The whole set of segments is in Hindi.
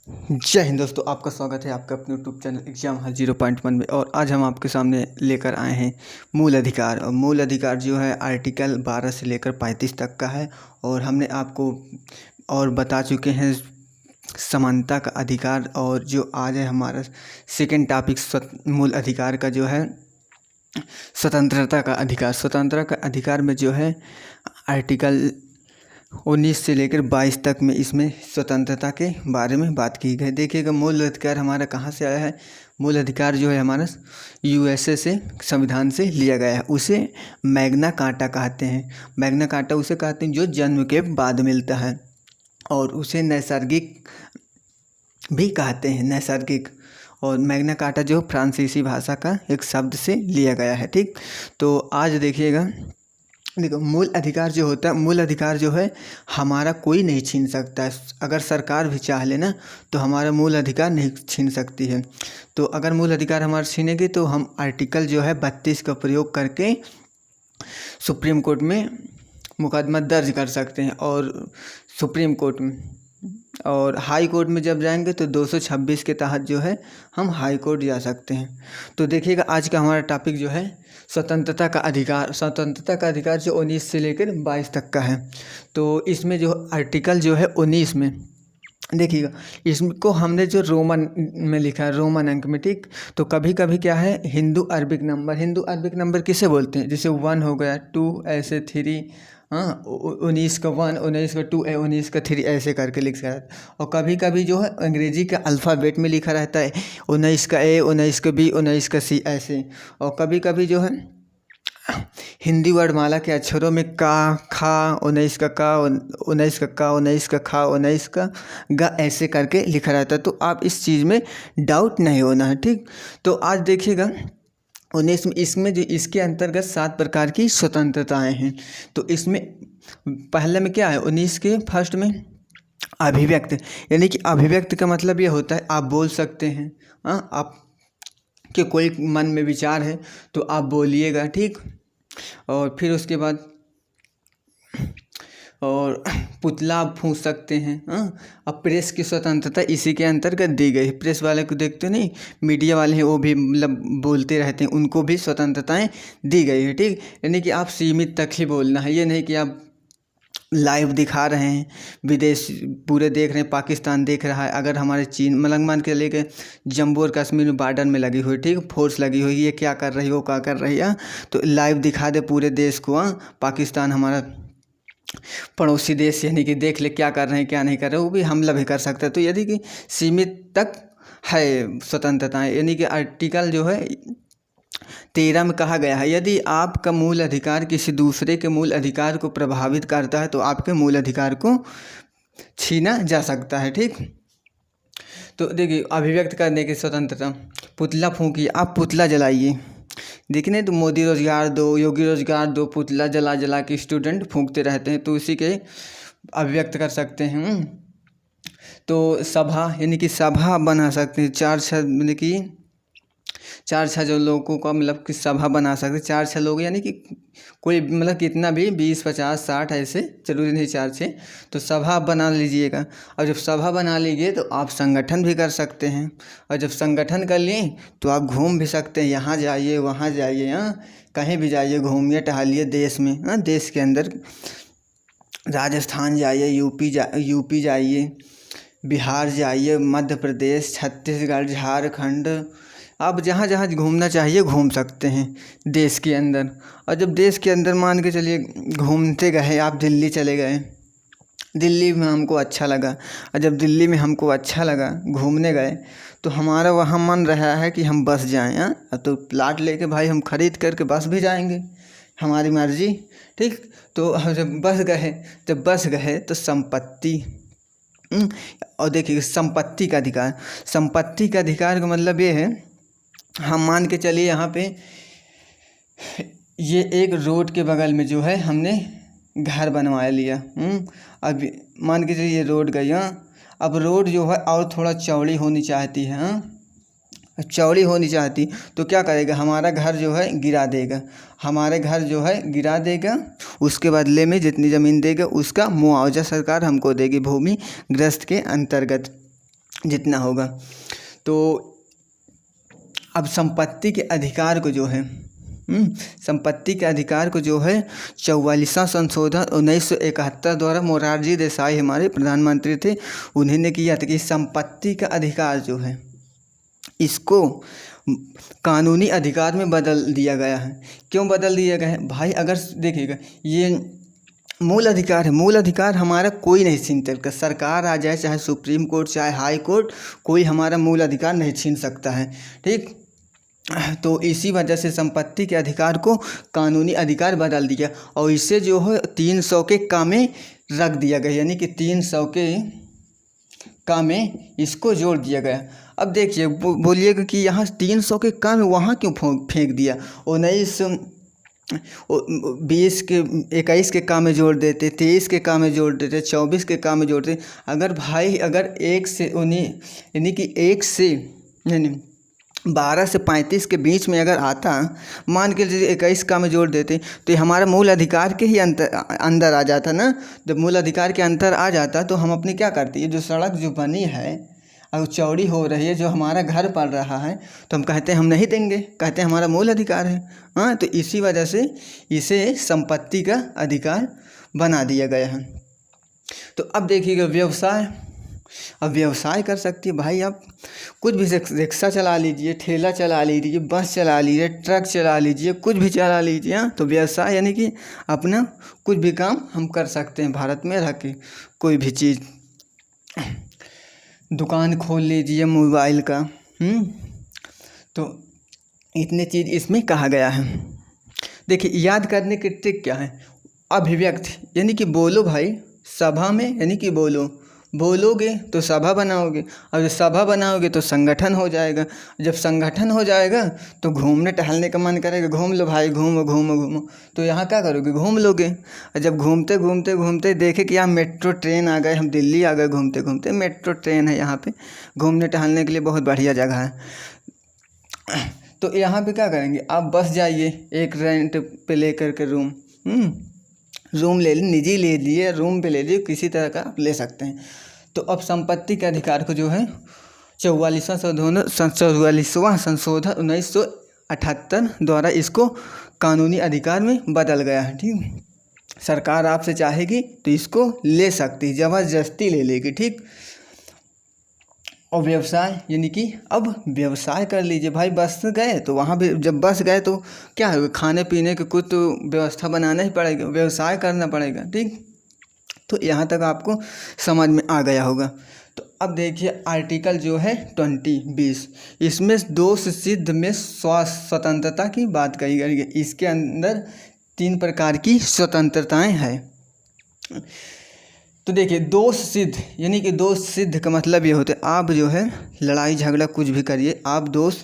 जय हिंद दोस्तों, आपका स्वागत है आपका अपने यूट्यूब चैनल एग्जाम हल 0.1 में। और आज हम आपके सामने लेकर आए हैं मूल अधिकार। और मूल अधिकार जो है आर्टिकल 12 से लेकर 35 तक का है। और हमने आपको और बता चुके हैं समानता का अधिकार। और जो आज है हमारा सेकेंड टॉपिक मूल अधिकार का जो है स्वतंत्रता का अधिकार। स्वतंत्रता का अधिकार में जो है आर्टिकल 19 से लेकर 22 तक में इसमें स्वतंत्रता के बारे में बात की गई। देखिएगा, मूल अधिकार हमारा कहाँ से आया है। मूल अधिकार जो है हमारा यूएसए से संविधान से लिया गया है। उसे मैग्ना कार्टा कहते हैं। मैग्ना कार्टा उसे कहते हैं जो जन्म के बाद मिलता है। और उसे नैसर्गिक भी कहते हैं, नैसर्गिक। और मैग्ना कार्टा जो फ्रांसीसी भाषा का एक शब्द से लिया गया है। ठीक, तो आज देखिएगा, देखो मूल अधिकार जो होता है, मूल अधिकार जो है हमारा कोई नहीं छीन सकता है। अगर सरकार भी चाह लेना तो हमारा मूल अधिकार नहीं छीन सकती है। तो अगर मूल अधिकार हमारा छीनेगी तो हम आर्टिकल जो है 32 का प्रयोग करके सुप्रीम कोर्ट में मुकदमा दर्ज कर सकते हैं। और सुप्रीम कोर्ट में और हाई कोर्ट में जब जाएंगे तो 226 के तहत जो है हम हाई कोर्ट जा सकते हैं। तो देखिएगा, आज का हमारा टॉपिक जो है स्वतंत्रता का अधिकार। स्वतंत्रता का अधिकार जो 19 से लेकर 22 तक का है। तो इसमें जो आर्टिकल जो है 19 में देखिएगा, इसको हमने जो रोमन में लिखा है, रोमन अंक में। ठीक, तो कभी कभी क्या है हिंदू अरबिक नंबर किसे बोलते हैं, जैसे 1 हो गया, 2 ऐसे 3, हाँ 19 का 1, 19 का 2, 19 का 3 ऐसे करके लिखा रहता है। और कभी कभी जो है अंग्रेजी का अल्फ़ाबेट में लिखा रहता है, 19 का A, 19 का B, 19 का C ऐसे। और कभी कभी जो है हिंदी वर्णमाला के अक्षरों में का, खा, 19 का का, 19 का का, 19 का खा, 19 का गा ऐसे करके लिखा रहता है। तो आप इस चीज़ में डाउट नहीं होना है। ठीक, तो आज देखिएगा 19 में, इसमें जो इसके अंतर्गत 7 प्रकार की स्वतंत्रताएं हैं। तो इसमें पहले में क्या है, 19 के फर्स्ट में अभिव्यक्त, यानी कि अभिव्यक्त का मतलब ये होता है आप बोल सकते हैं। हाँ, आप के कोई मन में विचार है तो आप बोलिएगा। ठीक, और फिर उसके बाद और पुतला आप फूंक सकते हैं। हाँ, अब प्रेस की स्वतंत्रता इसी के अंतर्गत दी गई है। प्रेस वाले को देखते नहीं, मीडिया वाले हैं वो भी मतलब बोलते रहते हैं, उनको भी स्वतंत्रताएं दी गई है। ठीक, यानी कि आप सीमित तक ही बोलना है, ये नहीं कि आप लाइव दिखा रहे हैं, विदेश पूरे देख रहे हैं, पाकिस्तान देख रहा है। अगर हमारे चीन मतलब मान के लेके जम्मू और कश्मीर में बॉर्डर में लगी हुई, ठीक, फोर्स लगी हुई, ये क्या कर रही है, वो क्या कर रही है, तो लाइव दिखा दे पूरे देश को। पाकिस्तान हमारा पड़ोसी देश, यानी कि देख ले क्या कर रहे हैं क्या नहीं कर रहे, वो भी हमला भी कर सकता है। तो यदि कि सीमित तक है स्वतंत्रताएं, यानी कि आर्टिकल जो है 13 में कहा गया है, यदि आपका मूल अधिकार किसी दूसरे के मूल अधिकार को प्रभावित करता है तो आपके मूल अधिकार को छीना जा सकता है। ठीक, तो देखिए अभिव्यक्त करने की स्वतंत्रता, पुतला फूंकिए, आप पुतला जलाइए। देखने तो मोदी रोजगार दो, योगी रोजगार दो, पुतला जला जला के स्टूडेंट फूंकते रहते हैं, तो उसी के अभिव्यक्त कर सकते हैं। तो सभा, यानी कि सभा बना सकते हैं, 4-6 यानी कि 4-6 जो लोगों का मतलब कि सभा बना सकते हैं। 4-6 लोग यानी कि कोई मतलब कितना भी 20, 50, 60 ऐसे, जरूरी नहीं 4-6। तो सभा बना लीजिएगा। और जब सभा बना लीजिए तो आप संगठन भी कर सकते हैं। और जब संगठन कर लिए तो आप घूम भी सकते हैं, यहाँ जाइए वहाँ जाइए, हाँ कहीं भी जाइए, घूमिए टहलिए देश में। हाँ, देश के अंदर राजस्थान जाइए, यूपी जाइए, बिहार जाइए, मध्य प्रदेश, छत्तीसगढ़, झारखंड, आप जहाँ जहाँ घूमना चाहिए घूम सकते हैं देश के अंदर। और जब देश के अंदर मान के चलिए घूमते गए, आप दिल्ली चले गए, दिल्ली में हमको अच्छा लगा, और जब दिल्ली में हमको अच्छा लगा घूमने गए तो हमारा वहाँ मन रहा है कि हम बस जाएँ। हाँ, तो प्लाट लेके भाई हम खरीद करके बस भी जाएंगे, हमारी मर्जी। ठीक, तो जब बस गए तो संपत्ति, और देखिए संपत्ति का अधिकार का मतलब ये है, हम मान के चलिए यहाँ पे ये एक रोड के बगल में जो है हमने घर बनवा लिया। अब मान के चलिए ये रोड गई। अब रोड जो है और थोड़ा चौड़ी होनी चाहती है। चौड़ी होनी चाहती तो क्या करेगा, हमारा घर जो है गिरा देगा। उसके बदले में जितनी ज़मीन देगा उसका मुआवजा सरकार हमको देगी, भूमि ग्रस्त के अंतर्गत। जितना होगा। तो अब संपत्ति के अधिकार को जो है संपत्ति के अधिकार को जो है 44वां संशोधन 1971 द्वारा मोरारजी देसाई हमारे प्रधानमंत्री थे, उन्होंने किया था कि संपत्ति का अधिकार जो है इसको कानूनी अधिकार में बदल दिया गया है। क्यों बदल दिया गया है भाई? अगर देखिएगा, ये मूल अधिकार है। मूल अधिकार हमारा कोई नहीं छीन सकता, सरकार आ जाए, चाहे सुप्रीम कोर्ट, चाहे हाई कोर्ट, कोई हमारा मूल अधिकार नहीं छीन सकता है। ठीक, तो इसी वजह से संपत्ति के अधिकार को कानूनी अधिकार बदल दिया और इसे जो है 300 के का में रख दिया गया, यानी कि 300 के का में इसको जोड़ दिया गया। अब देखिए, बोलिएगा कि यहाँ 300 के का में वहाँ क्यों फेंक दिया? 20 के 21 के का में जोड़ देते, 23 के का में जोड़ देते, 24 के का में जोड़ते। अगर भाई अगर 1 से 19 यानी कि 1 से 12 से 35 के बीच में अगर आता, मान के चलिए 21 का में जोड़ देते, तो ये हमारा मूल अधिकार के ही अंदर आ जाता ना। जब मूल अधिकार के अंदर आ जाता तो हम अपनी क्या करते, ये जो सड़क जो बनी है और चौड़ी हो रही है, जो हमारा घर पड़ रहा है, तो हम कहते हैं हम नहीं देंगे, कहते हैं हमारा मूल अधिकार है। हाँ, तो इसी वजह से इसे संपत्ति का अधिकार बना दिया गया है। तो अब देखिएगा व्यवसाय, अब व्यवसाय कर सकती है भाई, आप कुछ भी रिक्शा चला लीजिए, ठेला चला लीजिए, बस चला लीजिए, ट्रक चला लीजिए, कुछ भी चला लीजिए। हाँ, तो व्यवसाय यानी कि अपना कुछ भी काम हम कर सकते हैं भारत में रह के। कोई भी चीज़, दुकान खोल लीजिए मोबाइल का। तो इतने चीज़ इसमें कहा गया है। देखिए, याद करने की ट्रिक क्या है? अभिव्यक्ति यानी कि बोलो भाई सभा में, यानी कि बोलोगे तो सभा बनाओगे, और जब सभा बनाओगे तो संगठन हो जाएगा। जब संगठन हो जाएगा तो घूमने टहलने का मन करेगा, घूम लो भाई, घूमो घूमो घूमो। तो यहाँ क्या करोगे, घूम लोगे। और जब घूमते घूमते घूमते देखे कि यहाँ मेट्रो ट्रेन आ गए, हम दिल्ली आ गए, घूमते घूमते मेट्रो ट्रेन है यहाँ पे, घूमने टहलने के लिए बहुत बढ़िया जगह है। तो यहाँ पे क्या करेंगे, आप बस जाइए, एक रेंट पे ले करके रूम ले ली, निजी ले लिए, रूम पे ले लिए, किसी तरह का आप ले सकते हैं। तो अब संपत्ति के अधिकार को जो है 44वां संशोधन 1978 द्वारा इसको कानूनी अधिकार में बदल गया है। ठीक, सरकार आपसे चाहेगी तो इसको ले सकती, ज़बरदस्ती ले लेगी। ठीक, और व्यवसाय यानी कि अब व्यवसाय कर लीजिए भाई। बस गए तो वहाँ भी, जब बस गए तो क्या होगा, खाने पीने के कुछ तो व्यवस्था बनाना ही पड़ेगा, व्यवसाय करना पड़ेगा। ठीक, तो यहाँ तक आपको समझ में आ गया होगा। तो अब देखिए आर्टिकल जो है 20 इसमें दोष सिद्ध में स्वतंत्रता की बात कही गई है। इसके अंदर 3 प्रकार की स्वतंत्रताएं हैं। तो देखिए, दोष सिद्ध यानी कि दोष सिद्ध का मतलब ये होता है, आप जो है लड़ाई झगड़ा कुछ भी करिए, आप दोष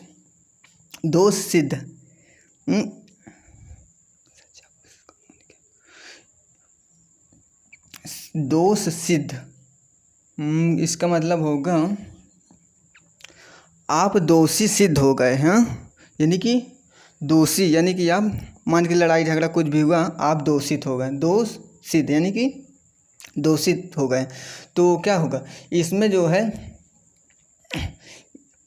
सिद्ध दोष सिद्ध इसका मतलब होगा आप दोषी सिद्ध हो गए हैं। यानी कि दोषी यानी कि आप मान के लड़ाई झगड़ा कुछ भी हुआ, आप दोषित हो गए, दोष सिद्ध यानी कि दोषित हो गए। तो क्या होगा इसमें जो है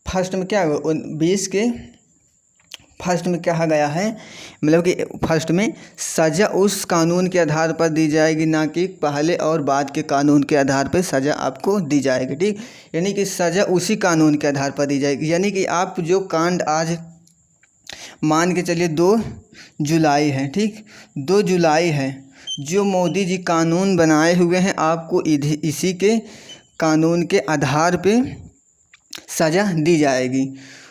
फर्स्ट में क्या होगा, 20 के फर्स्ट में कहा गया है, मतलब कि फर्स्ट में सज़ा उस कानून के आधार पर दी जाएगी, ना कि पहले और बाद के कानून के आधार पर सज़ा आपको दी जाएगी। ठीक, यानी कि सज़ा उसी कानून के आधार पर दी जाएगी। यानी कि आप जो कांड आज मान के चलिए 2 जुलाई है, ठीक, 2 जुलाई है, जो मोदी जी कानून बनाए हुए हैं, आपको इसी के कानून के आधार पे सज़ा दी जाएगी।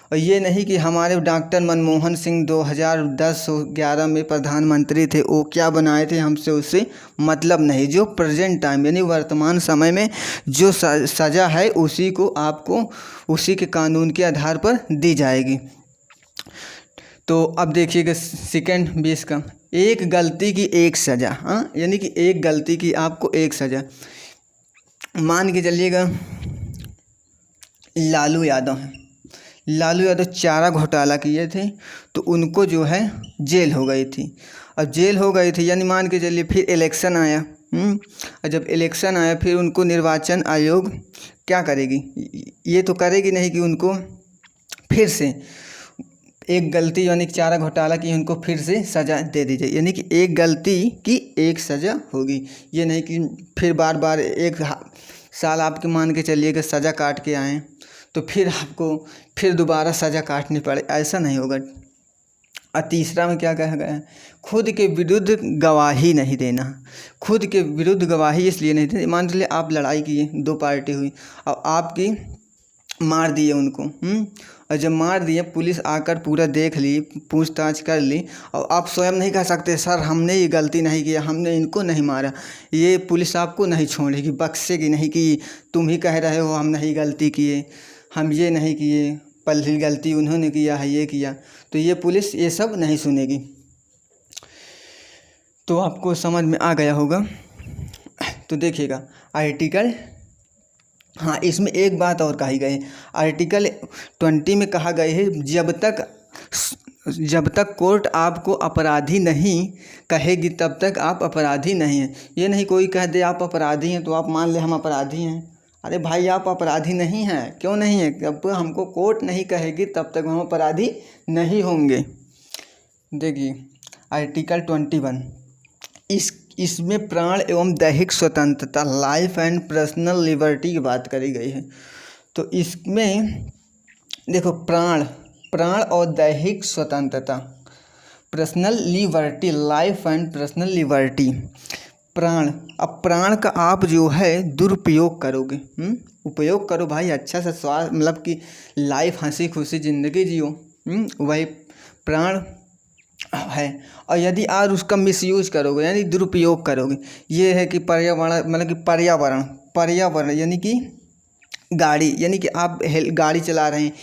और ये नहीं कि हमारे डॉक्टर मनमोहन सिंह 2010-11 में प्रधानमंत्री थे, वो क्या बनाए थे हमसे उससे मतलब नहीं। जो प्रेजेंट टाइम यानी वर्तमान समय में जो सज़ा है उसी को आपको उसी के कानून के आधार पर दी जाएगी। तो अब देखिएगा सेकंड 20 का, एक गलती की एक सज़ा। हाँ, यानी कि एक गलती की आपको एक सज़ा। मान के चलिएगा लालू यादव हैं, लालू यादव चारा घोटाला किए थे, तो उनको जो है जेल हो गई थी। अब जेल हो गई थी यानी मान के चलिए फिर इलेक्शन आया, और जब इलेक्शन आया फिर उनको निर्वाचन आयोग क्या करेगी, ये तो करेगी नहीं कि उनको फिर से एक गलती यानी कि चारा घोटाला की उनको फिर से सज़ा दे दी जाए, यानी कि एक गलती की एक सज़ा होगी। ये नहीं कि फिर बार बार एक साल आपके मान के चलिए कि सज़ा काट के आएँ तो फिर आपको फिर दोबारा सज़ा काटनी पड़े, ऐसा नहीं होगा। और तीसरा में क्या कहा गया है, खुद के विरुद्ध गवाही नहीं देना। खुद के विरुद्ध गवाही इसलिए नहीं देनी, मान लीजिए आप लड़ाई किए, दो पार्टी हुई और आपकी मार दिए उनको, और जब मार दिए पुलिस आकर पूरा देख ली, पूछताछ कर ली, और आप स्वयं नहीं कह सकते सर हमने ये गलती नहीं किया, हमने इनको नहीं मारा, ये पुलिस आपको नहीं छोड़ेगी, बख्शेगी नहीं कि तुम ही कह रहे हो हम नहीं गलती किए, हम ये नहीं किए, पहली गलती उन्होंने किया है, ये किया, तो ये पुलिस ये सब नहीं सुनेगी। तो आपको समझ में आ गया होगा। तो देखिएगा आर्टिकल, हाँ इसमें एक बात और कही गई है, आर्टिकल 20 में कहा गया है जब तक कोर्ट आपको अपराधी नहीं कहेगी तब तक आप अपराधी नहीं हैं। ये नहीं कोई कह दे आप अपराधी हैं तो आप मान ले हम अपराधी हैं, अरे भाई आप अपराधी नहीं हैं, क्यों नहीं है, जब हमको कोर्ट नहीं कहेगी तब तक हम अपराधी नहीं होंगे। देखिए आर्टिकल 21 इसमें प्राण एवं दैहिक स्वतंत्रता, लाइफ एंड पर्सनल लिबर्टी की बात करी गई है। तो इसमें देखो प्राण और दैहिक स्वतंत्रता, personal liberty, life and personal liberty, प्राण, अब प्राण का आप जो है दुरुपयोग करोगे, उपयोग करो भाई, अच्छा सा स्वास्थ्य मतलब कि लाइफ हंसी खुशी ज़िंदगी जियो, वही प्राण है। और यदि आप उसका मिसयूज करोगे यानी दुरुपयोग करोगे, ये है कि पर्यावरण मतलब कि पर्यावरण यानी कि गाड़ी, यानी कि आप गाड़ी चला रहे हैं,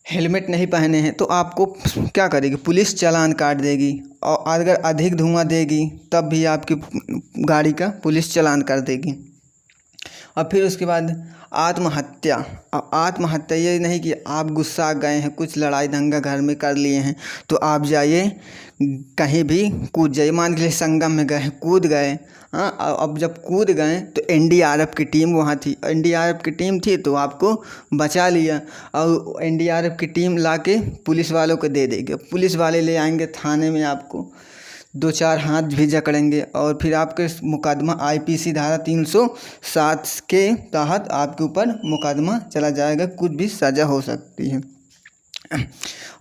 हेलमेट नहीं पहने हैं तो आपको क्या करेगी, पुलिस चालान काट देगी, और अगर अधिक धुआं देगी तब भी आपकी गाड़ी का पुलिस चालान कर देगी। और फिर उसके बाद आत्महत्या, अब आत्महत्या ये नहीं कि आप गुस्सा गए हैं, कुछ लड़ाई दंगा घर में कर लिए हैं तो आप जाइए कहीं भी कूद जाइए, मान के लिए संगम में गए कूद गए, हाँ अब जब कूद गए तो एनडीआरएफ की टीम वहाँ थी, एनडीआरएफ की टीम थी तो आपको बचा लिया, और एनडीआरएफ की टीम लाके पुलिस वालों को दे देगी, पुलिस वाले ले आएंगे थाने में, आपको 2-4 हाथ भी जकड़ेंगे और फिर आपके मुकदमा आईपीसी धारा 307 के तहत आपके ऊपर मुकदमा चला जाएगा, कुछ भी सज़ा हो सकती है।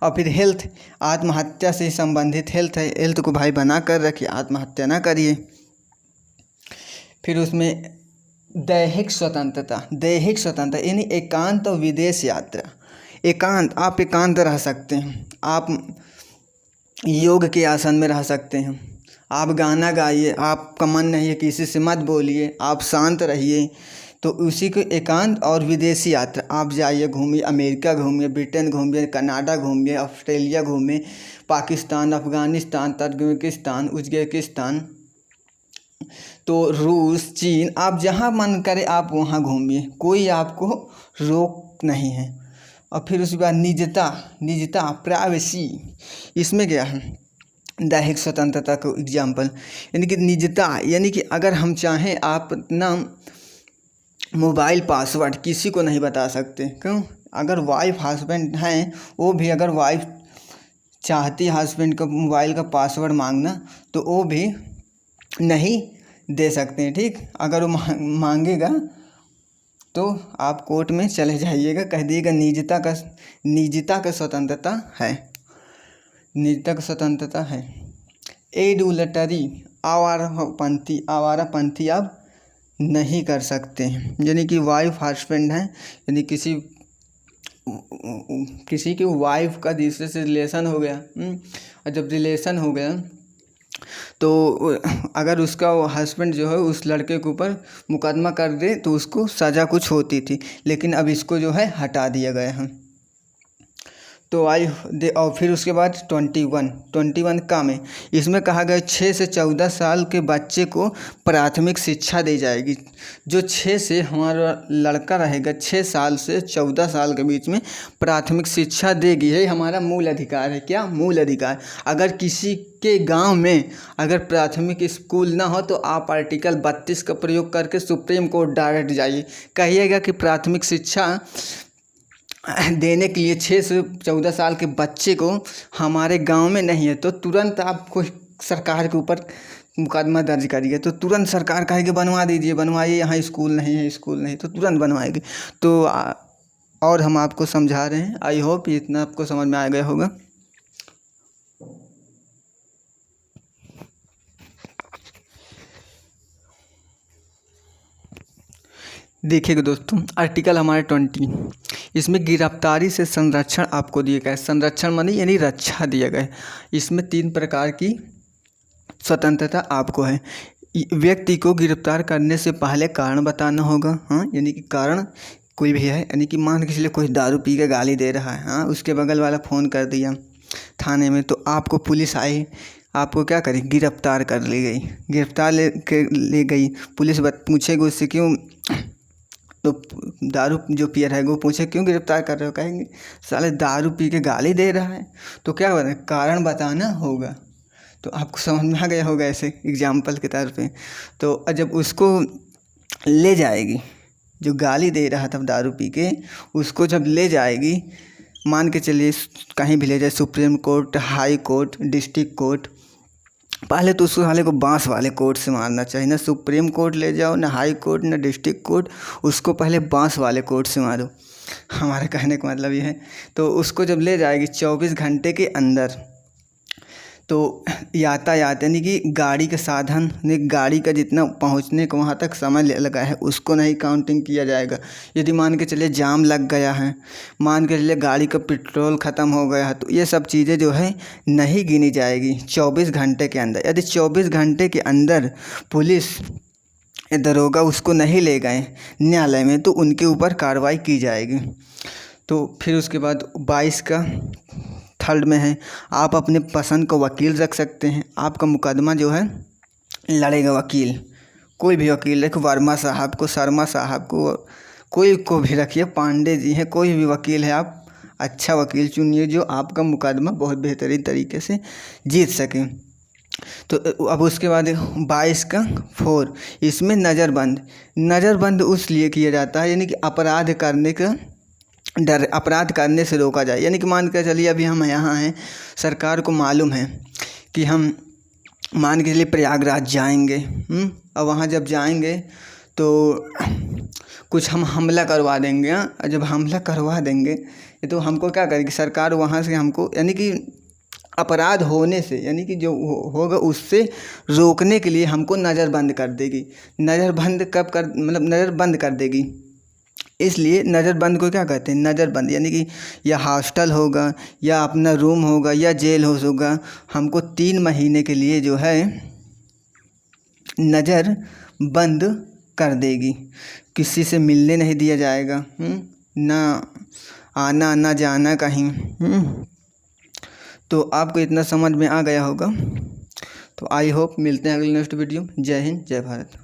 और फिर हेल्थ, आत्महत्या से संबंधित हेल्थ है, हेल्थ को भाई बना कर रखिए, आत्महत्या ना करिए। फिर उसमें दैहिक स्वतंत्रता यानी एकांत और विदेश यात्रा, एकांत, आप एकांत रह सकते हैं, आप योग के आसन में रह सकते हैं, आप गाना गाइए, आपका मन नहीं है किसी से मत बोलिए, आप शांत रहिए, तो उसी को एकांत। और विदेशी यात्रा, आप जाइए घूमिए, अमेरिका घूमिए, ब्रिटेन घूमिए, कनाडा घूमिए, ऑस्ट्रेलिया घूमिए, पाकिस्तान, अफ़गानिस्तान, तजिकिस्तान, उज़्बेकिस्तान, तो रूस, चीन, आप जहाँ मन करे आप वहाँ घूमिए, कोई आपको रोक नहीं है। और फिर उसके बाद निजता, प्राइवेसी, इसमें क्या है, दैहिक स्वतंत्रता को एग्जाम्पल, यानी कि निजता, यानी कि अगर हम चाहें आप अपना मोबाइल पासवर्ड किसी को नहीं बता सकते, क्यों, अगर वाइफ हस्बैंड हैं वो भी अगर वाइफ चाहती हस्बैंड का मोबाइल का पासवर्ड मांगना तो वो भी नहीं दे सकते हैं, ठीक, अगर वो मांगेगा तो आप कोर्ट में चले जाइएगा, कह दिएगा निजता का स्वतंत्रता है, निजता का स्वतंत्रता है। एडुलटरी, आवारापंथी आप नहीं कर सकते हैं, यानी कि वाइफ हस्बैंड हैं, यानी किसी की वाइफ का दूसरे से रिलेशन हो गया, और जब रिलेशन हो गया तो अगर उसका हस्बैंड जो है उस लड़के के ऊपर मुकदमा कर दे तो उसको सज़ा कुछ होती थी, लेकिन अब इसको जो है हटा दिया गया है। तो और फिर उसके बाद 21 का में इसमें कहा गया 6 से 14 साल के बच्चे को प्राथमिक शिक्षा दी जाएगी। जो 6 से हमारा लड़का रहेगा 6 साल से 14 साल के बीच में प्राथमिक शिक्षा देगी, यही हमारा मूल अधिकार है। क्या मूल अधिकार। अगर किसी के गांव में अगर प्राथमिक स्कूल ना हो तो आप आर्टिकल 32 का प्रयोग करके सुप्रीम कोर्ट डायरेक्ट जाइए, कहिएगा कि प्राथमिक शिक्षा देने के लिए 6 से 14 साल के बच्चे को हमारे गांव में नहीं है, तो तुरंत आपको सरकार के ऊपर मुकदमा दर्ज करिए। तो तुरंत सरकार कहेगी बनवा दीजिए, बनवाइए, यहाँ स्कूल नहीं है, स्कूल नहीं, तो तुरंत बनवाएगी। तो और हम आपको समझा रहे हैं। आई होप इतना आपको समझ में आ गया होगा। देखिएगा दोस्तों, आर्टिकल हमारे 20 इसमें गिरफ्तारी से संरक्षण आपको दिया गया है। संरक्षण माने यानी रक्षा दिया गया है। इसमें 3 प्रकार की स्वतंत्रता आपको है। व्यक्ति को गिरफ्तार करने से पहले कारण बताना होगा। हाँ, यानी कि कारण कोई भी है, यानी कि मान के चलिए कोई दारू पी के गाली दे रहा है, हाँ, उसके बगल वाला फ़ोन कर दिया थाने में, तो आपको पुलिस आई, आपको क्या करी, गिरफ्तार कर ली गई। गिरफ्तार ले गई पुलिस, पूछेगी उससे क्यों, तो दारू जो पियर है वो पूछे क्यों गिरफ्तार कर रहे हो, कहेंगे साले दारू पी के गाली दे रहा है, तो क्या बताए, कारण बताना होगा। तो आपको समझ में आ गया होगा ऐसे एग्जाम्पल के तौर पे। तो जब उसको ले जाएगी, जो गाली दे रहा था दारू पी के, उसको जब ले जाएगी, मान के चलिए कहीं भी ले जाए, supreme court, high court, district court, पहले तो उस साले को बांस वाले कोर्ट से मारना चाहिए। ना सुप्रीम कोर्ट ले जाओ, ना हाई कोर्ट, ना डिस्ट्रिक्ट कोर्ट, उसको पहले बांस वाले कोर्ट से मारो। हमारे कहने का मतलब ये है। तो उसको जब ले जाएगी 24 घंटे के अंदर, तो यातायात यानी कि गाड़ी का साधन, गाड़ी का जितना पहुंचने को वहाँ तक समय लगा है उसको नहीं काउंटिंग किया जाएगा। यदि मान के चलिए जाम लग गया है, मान के चलिए गाड़ी का पेट्रोल ख़त्म हो गया है, तो ये सब चीज़ें जो है नहीं गिनी जाएगी 24 घंटे के अंदर। यदि 24 घंटे के अंदर पुलिस दरोगा उसको नहीं ले गए न्यायालय में, तो उनके ऊपर कार्रवाई की जाएगी। तो फिर उसके बाद 22 का थर्ड में है, आप अपने पसंद का वकील रख सकते हैं। आपका मुकदमा जो है लड़ेगा वकील, कोई भी वकील रखे, वर्मा साहब को, शर्मा साहब को, कोई को भी रखिए, पांडे जी हैं, कोई भी वकील है, आप अच्छा वकील चुनिए जो आपका मुकदमा बहुत बेहतरीन तरीके से जीत सके। तो अब उसके बाद 22 का 4, इसमें नज़रबंद उस लिए किया जाता है, यानी कि अपराध करने का डर, अपराध करने से रोका जाए। यानी कि मान कर चलिए अभी हम यहाँ हैं, सरकार को मालूम है कि हम मान के चलिए प्रयागराज जाएंगे, और वहाँ जब जाएंगे तो कुछ हम हमला करवा देंगे। और जब हमला करवा देंगे तो हमको क्या करेगी सरकार, वहाँ से हमको यानी कि अपराध होने से, यानी कि जो होगा उससे रोकने के लिए हमको नज़रबंद कर देगी। नज़रबंद कब कर, मतलब नज़रबंद कर देगी, इसलिए नज़रबंद को क्या कहते हैं, नज़रबंद, यानी कि या हॉस्टल होगा, या अपना रूम होगा, या जेल होगा, हमको 3 महीने के लिए जो है नज़र बंद कर देगी। किसी से मिलने नहीं दिया जाएगा, ना आना ना जाना कहीं। तो आपको इतना समझ में आ गया होगा। तो आई होप मिलते हैं अगले नेक्स्ट वीडियो। जय हिंद, जय भारत।